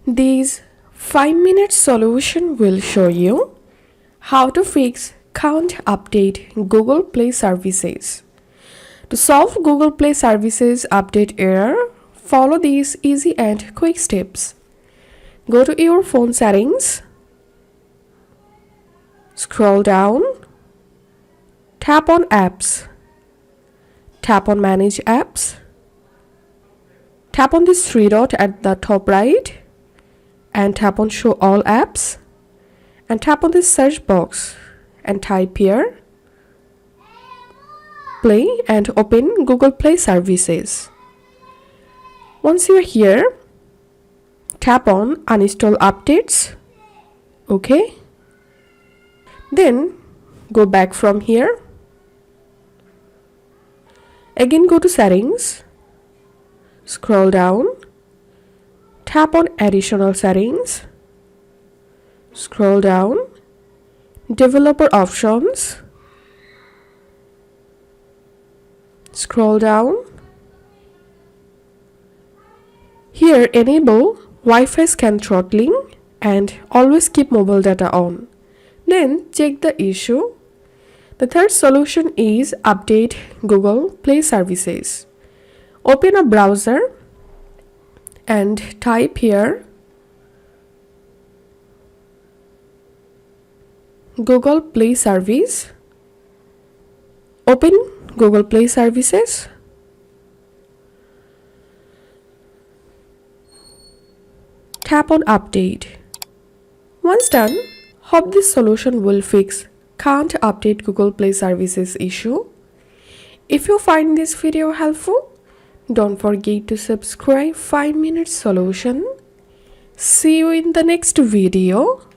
This 5-minute solution will show you how to fix can't update Google Play services. To solve Google Play services update error, follow these easy and quick steps. Go to your phone settings, scroll down, tap on apps, tap on manage apps, tap on this three dot at the top right and tap on show all apps and tap on this search box and type here Play and open Google Play services. Once you are here, tap on uninstall updates. Okay. Then go back from here. Again go to settings, scroll down, tap on additional settings, scroll down, developer options, scroll down. Here enable Wi-Fi scan throttling and always keep mobile data on. Then check the issue. The third solution is update Google Play services. Open a browser and type here Google Play service. Open Google Play services. Tap on update. Once done, hope this solution will fix can't update Google Play services issue. If you find this video helpful, don't forget to subscribe 5-minute solution. See you in the next video.